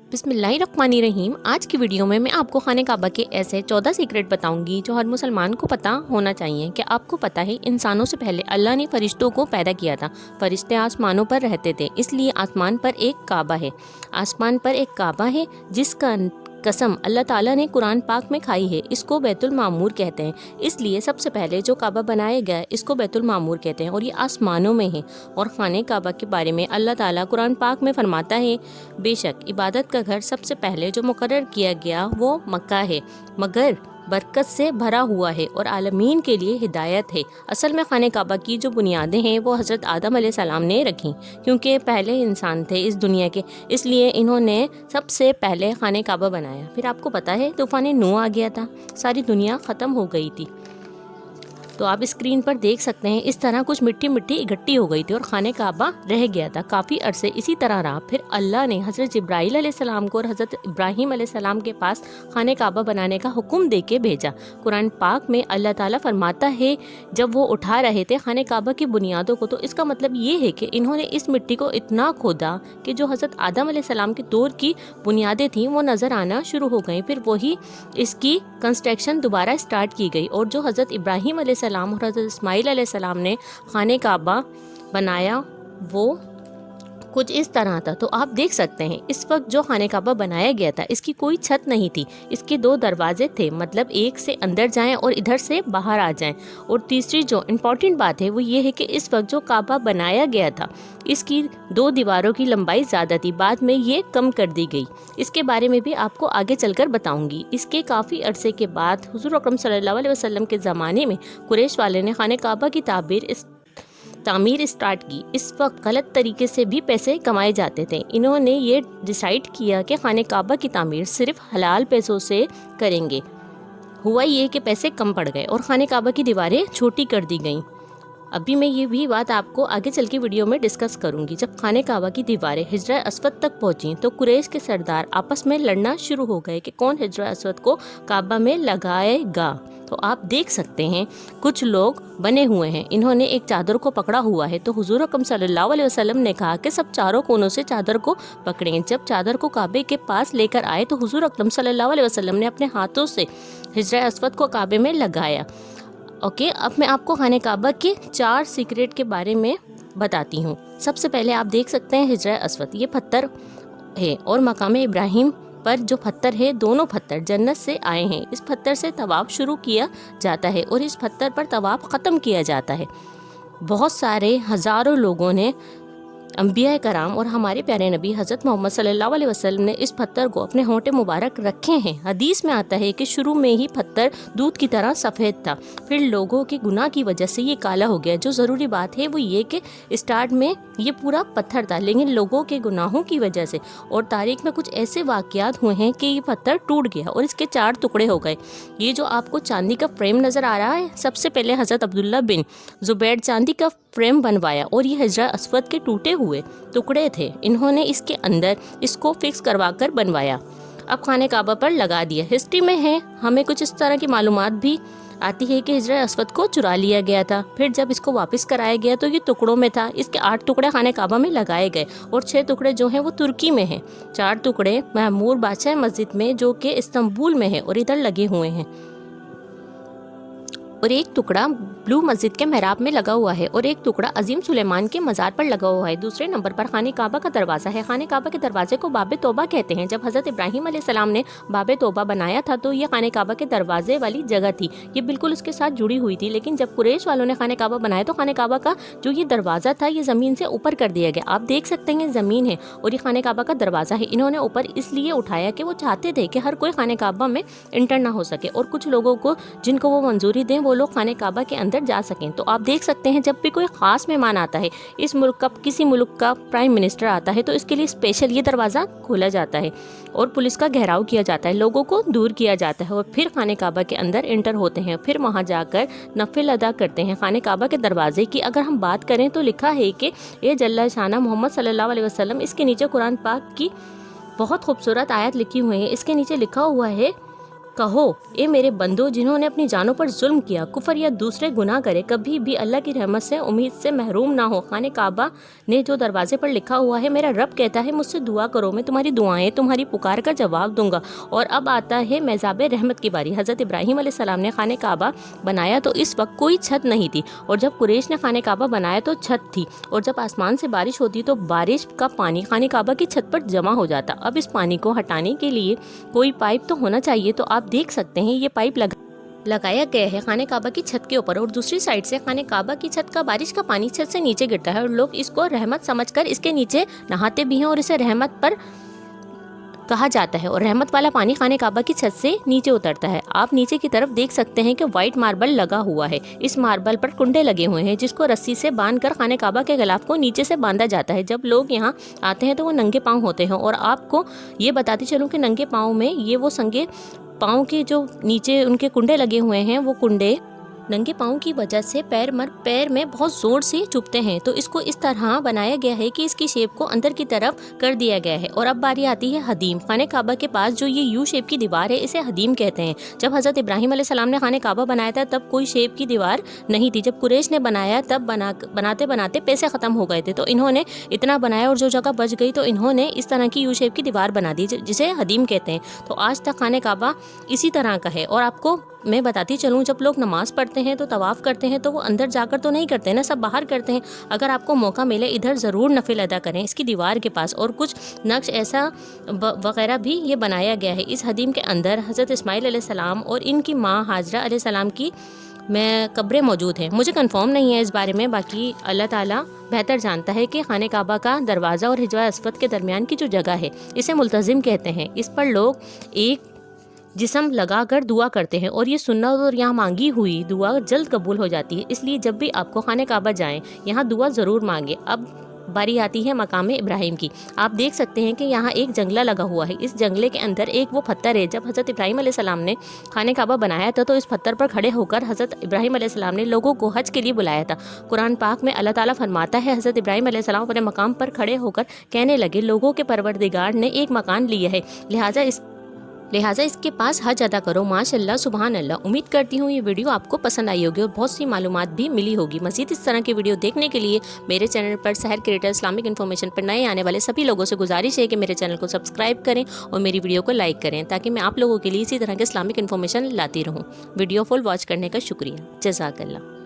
बिस्मिल्लाहिर्रहमानिर्रहीम। आज की वीडियो में मैं आपको खाने काबा के ऐसे 14 सीक्रेट बताऊंगी जो हर मुसलमान को पता होना चाहिए। कि आपको पता है इंसानों से पहले अल्लाह ने फरिश्तों को पैदा किया था। फरिश्ते आसमानों पर रहते थे, इसलिए आसमान पर एक काबा है। आसमान पर एक काबा है जिसका कसम अल्लाह ताला ने कुरान पाक में खाई है। इसको बैतुल मामूर कहते हैं। इसलिए सबसे पहले जो काबा बनाया गया इसको बैतुल मामूर कहते हैं और ये आसमानों में है। और खाने काबा के बारे में अल्लाह ताला कुरान पाक में फरमाता है, बेशक इबादत का घर सबसे पहले जो मुकर्रर किया गया वो मक्का है, मगर बरकत से भरा हुआ है और आलमीन के लिए हिदायत है। असल में खाने काबा की जो बुनियादें हैं वो हज़रत आदम अलैहिस्सलाम ने रखी, क्योंकि पहले इंसान थे इस दुनिया के, इसलिए इन्होंने सबसे पहले खाने काबा बनाया। फिर आपको पता है तूफ़ान नूह आ गया था, सारी दुनिया ख़त्म हो गई थी। तो आप स्क्रीन पर देख सकते हैं इस तरह कुछ मिट्टी मिट्टी इकट्ठी हो गई थी और खाने काबा रह गया था। काफ़ी अरसे इसी तरह रहा। फिर अल्लाह ने हज़रत जिब्राईल अलैहिस्सलाम को और हज़रत इब्राहीम अलैहिस्सलाम के पास खाने काबा बनाने का हुक्म दे के भेजा। कुरान पाक में अल्लाह ताला फरमाता है, जब वो उठा रहे थे खाने काबा की बुनियादों को, तो इसका मतलब ये है कि इन्होंने इस मिट्टी को इतना खोदा कि जो हज़रत आदम अलैहिस्सलाम के दौर की बुनियादें थीं वो नज़र आना शुरू हो गई। फिर वही इसकी कंस्ट्रक्शन दोबारा स्टार्ट की गई और जो हज़रत इब्राहीम अलैहिस्सलाम और हज़रत इस्माईल अलैहिस्सलाम ने खाने काबा बनाया वो कुछ इस तरह था। तो आप देख सकते हैं इस वक्त जो खाने काबा बनाया गया था इसकी कोई छत नहीं थी। इसके 2 दरवाजे थे, मतलब एक से अंदर जाएं और इधर से बाहर आ जाएं। और तीसरी जो इम्पॉर्टेंट बात है वो ये है कि इस वक्त जो काबा बनाया गया था इसकी 2 दीवारों की लंबाई ज़्यादा थी, बाद में ये कम कर दी गई। इसके बारे में भी आपको आगे चलकर बताऊंगी। इसके काफ़ी अरसे के बाद हुज़ूर अकरम सल्लल्लाहु अलैहि वसल्लम के ज़माने में कुरैश वाले ने खाने काबा की तामीर स्टार्ट की। इस वक्त गलत तरीके से भी पैसे कमाए जाते थे। इन्होंने ये डिसाइड किया कि खाने काबा की तामीर सिर्फ हलाल पैसों से करेंगे। हुआ ये कि पैसे कम पड़ गए और खाने काबा की दीवारें छोटी कर दी गईं। अभी मैं ये भी बात आपको आगे चल के वीडियो में डिस्कस करूंगी। जब खाने काबा की दीवारें हिजरा अस्वद तक पहुंची तो कुरैश के सरदार आपस में लड़ना शुरू हो गए कि कौन हिजरा अस्वद को काबा में लगाएगा। तो आप देख सकते हैं कुछ लोग बने हुए हैं, इन्होंने एक चादर को पकड़ा हुआ है। तो हुजूर अकरम सल्लल्लाहु अलैहि वसल्लम ने कहा कि सब चारों कोनों से चादर को पकड़ें। जब चादर को काबे के पास लेकर आए तो हुजूर अकरम सल्लल्लाहु अलैहि वसल्लम ने अपने हाथों से हिजरा अस्वद को काबे में लगाया। ओके, अब मैं आपको खाने काबा के 4 सीक्रेट के बारे में बताती हूँ। सबसे पहले आप देख सकते हैं हिजरा अस्वद, ये पत्थर है और मकाम इब्राहिम पर जो पत्थर है, दोनों पत्थर जन्नत से आए हैं। इस पत्थर से तवाफ शुरू किया जाता है और इस पत्थर पर तवाफ ख़त्म किया जाता है। बहुत सारे हज़ारों लोगों ने, अंबिया कराम और हमारे प्यारे नबी हज़रत मोहम्मद सल्लल्लाहु अलैहि वसल्लम ने इस पत्थर को अपने होंठे मुबारक रखे हैं। हदीस में आता है कि शुरू में ही पत्थर दूध की तरह सफ़ेद था, फिर लोगों के गुनाह की वजह से ये काला हो गया। जो ज़रूरी बात है वो ये कि स्टार्ट में ये पूरा पत्थर था, लेकिन लोगों के गुनाहों की वजह से और तारीख में कुछ ऐसे वाक़यात हुए हैं कि ये पत्थर टूट गया और इसके 4 टुकड़े हो गए। ये जो आपको चांदी का फ्रेम नज़र आ रहा है, सबसे पहले हज़रत अब्दुल्ला बिन ज़ुबैर चांदी का फ्रेम बनवाया और ये हिजरा अस्वद के टूटे हुए टुकड़े थे। इन्होंने इसके अंदर इसको फिक्स करवा कर बनवाया, अब खाने काबा पर लगा दिया। हिस्ट्री में है हमें कुछ इस तरह की मालूमात भी आती है कि हिजरा अस्वद को चुरा लिया गया था। फिर जब इसको वापस कराया गया तो ये टुकड़ों में था। इसके 8 टुकड़े खाने काबा में लगाए गए और 6 टुकड़े जो हैं वो तुर्की में हैं। 4 टुकड़े महमूर बादशाह मस्जिद में जो कि इस्तांबुल में है और इधर लगे हुए हैं, और एक टुकड़ा ब्लू मस्जिद के महराब में लगा हुआ है और एक टुकड़ा अजीम सुलेमान के मज़ार पर लगा हुआ है। दूसरे नंबर पर खाने काबा का दरवाज़ा है। खाने काबा के दरवाजे को बाबे तौबा कहते हैं। जब हज़रत इब्राहीम अलैहिस्सलाम ने बाबे तौबा बनाया था तो ये खाने काबा के दरवाजे वाली जगह थी, ये बिल्कुल उसके साथ जुड़ी हुई थी। लेकिन जब कुरैश वालों ने खाने काबा बनाया तो खाने काबा का जो ये दरवाज़ा था ये ज़मीन से ऊपर कर दिया गया। आप देख सकते हैं ज़मीन है और ये खाने काबा का दरवाज़ा है। इन्होंने ऊपर इसलिए उठाया कि वो चाहते थे कि हर कोई खाने काबा में इंटर ना हो सके और कुछ लोगों को जिनको वो मंजूरी दें वो लोग खाने काबा के अंदर जा सकें। तो आप देख सकते हैं जब भी कोई ख़ास मेहमान आता है, इस मुल्क का किसी मुल्क का प्राइम मिनिस्टर आता है तो इसके लिए स्पेशल ये दरवाज़ा खोला जाता है और पुलिस का घेराव किया जाता है, लोगों को दूर किया जाता है और फिर खाने काबा के अंदर इंटर होते हैं। फिर वहाँ जाकर नफिल अदा करते हैं। खाने काबा के दरवाजे की अगर हम बात करें तो लिखा है कि ये जल्ला शाना मोहम्मद सल्लल्लाहु अलैहि वसल्लम, इसके नीचे कुरान पाक की बहुत खूबसूरत आयत लिखी हुई है। इसके नीचे लिखा हुआ है کہو اے میرے بندو جنہوں نے اپنی جانوں پر ظلم کیا، کفر یا دوسرے گناہ کرے، کبھی بھی اللہ کی رحمت سے امید سے محروم نہ ہو۔ خانہ کعبہ نے جو دروازے پر لکھا ہوا ہے، میرا رب کہتا ہے مجھ سے دعا کرو، میں تمہاری دعائیں، تمہاری پکار کا جواب دوں گا۔ اور اب آتا ہے میزاب رحمت کی باری۔ حضرت ابراہیم علیہ السلام نے خانہ کعبہ بنایا تو اس وقت کوئی چھت نہیں تھی، اور جب قریش نے خانہ کعبہ بنایا تو چھت تھی، اور جب آسمان سے بارش ہوتی تو بارش کا پانی خانہ کعبہ کی چھت پر جمع ہو جاتا۔ اب اس پانی کو ہٹانے کے لیے کوئی پائپ تو ہونا چاہیے، تو آپ دیکھ سکتے ہیں یہ پائپ لگایا گیا ہے خانہ کعبہ کی چھت کے اوپر، اور دوسری سائڈ سے خانہ کعبہ کی چھت کا بارش کا پانی چھت سے نیچے گرتا ہے، اور لوگ اس کو رحمت سمجھ کر اس کے نیچے نہاتے بھی ہیں، اور اسے رحمت پر کہا جاتا ہے، اور رحمت والا پانی خانہ کعبہ کی چھت سے نیچے اترتا ہے۔ آپ نیچے کی طرف دیکھ سکتے ہیں کہ وائٹ ماربل لگا ہوا ہے، اس ماربل پر کنڈے لگے ہوئے ہیں جس کو رسی سے باندھ کر خانہ کعبہ کے غلاف کو نیچے سے باندھا جاتا ہے۔ جب لوگ یہاں آتے ہیں تو وہ ننگے پاؤں ہوتے ہیں، اور آپ کو یہ بتاتی چلوں کہ ننگے پاؤں میں یہ وہ سنگے پاؤں کے جو نیچے ان کے کنڈے لگے ہوئے ہیں، وہ کنڈے ننگے پاؤں کی وجہ سے پیر میں بہت زور سے چبھتے ہیں، تو اس کو اس طرح بنایا گیا ہے کہ اس کی شیپ کو اندر کی طرف کر دیا گیا ہے۔ اور اب باری آتی ہے حدیم۔ خانہ کعبہ کے پاس جو یہ یو شیپ کی دیوار ہے، اسے حدیم کہتے ہیں۔ جب حضرت ابراہیم علیہ السلام نے خانہ کعبہ بنایا تھا تب کوئی شیپ کی دیوار نہیں تھی، جب قریش نے بنایا تب بناتے بناتے پیسے ختم ہو گئے تھے، تو انہوں نے اتنا بنایا اور جو جگہ بچ گئی تو انہوں نے اس طرح کی یو شیپ کی دیوار بنا دی جسے حدیم کہتے ہیں۔ تو آج تک خانہ کعبہ اسی طرح کا ہے۔ اور آپ کو میں بتاتی چلوں، جب لوگ نماز پڑھتے ہیں تو طواف کرتے ہیں تو وہ اندر جا کر تو نہیں کرتے نا، سب باہر کرتے ہیں۔ اگر آپ کو موقع ملے ادھر ضرور نفل ادا کریں اس کی دیوار کے پاس، اور کچھ نقش ایسا وغیرہ بھی یہ بنایا گیا ہے۔ اس حدیم کے اندر حضرت اسماعیل علیہ السلام اور ان کی ماں ہاجرہ علیہ السلام کی قبریں موجود ہیں۔ مجھے کنفرم نہیں ہے اس بارے میں، باقی اللہ تعالیٰ بہتر جانتا ہے کہ خانہ کعبہ کا دروازہ اور حجرہ اسود کے درمیان کی جو جگہ ہے اسے ملتزم کہتے ہیں۔ اس پر لوگ ایک جسم لگا کر دعا کرتے ہیں، اور یہ سنت اور یہاں مانگی ہوئی دعا جلد قبول ہو جاتی ہے، اس لیے جب بھی آپ کو خانہ کعبہ جائیں یہاں دعا ضرور مانگیں۔ اب باری آتی ہے مقام ابراہیم کی۔ آپ دیکھ سکتے ہیں کہ یہاں ایک جنگلہ لگا ہوا ہے، اس جنگلے کے اندر ایک وہ پتھر ہے۔ جب حضرت ابراہیم علیہ السلام نے خانہ کعبہ بنایا تھا تو اس پتھر پر کھڑے ہو کر حضرت ابراہیم علیہ السلام نے لوگوں کو حج کے لیے بلایا تھا۔ قرآن پاک میں اللہ تعالیٰ فرماتا ہے حضرت ابراہیم علیہ السلام اپنے مقام پر کھڑے ہو کر کہنے لگے، لوگوں کے پروردگار نے ایک مکان لیا ہے، لہٰذا اس کے پاس حج ادا کرو۔ ماشاء اللہ، سبحان اللہ۔ امید کرتی ہوں یہ ویڈیو آپ کو پسند آئی ہوگی اور بہت سی معلومات بھی ملی ہوگی۔ مزید اس طرح کی ویڈیو دیکھنے کے لیے میرے چینل پر سحر کریٹر اسلامک انفارمیشن پر نئے آنے والے سبھی لوگوں سے گزارش ہے کہ میرے چینل کو سبسکرائب کریں اور میری ویڈیو کو لائک کریں، تاکہ میں آپ لوگوں کے لیے اسی طرح کے اسلامک انفارمیشن لاتی رہوں۔ ویڈیو فل واچ کرنے کا شکریہ۔ جزاک اللہ۔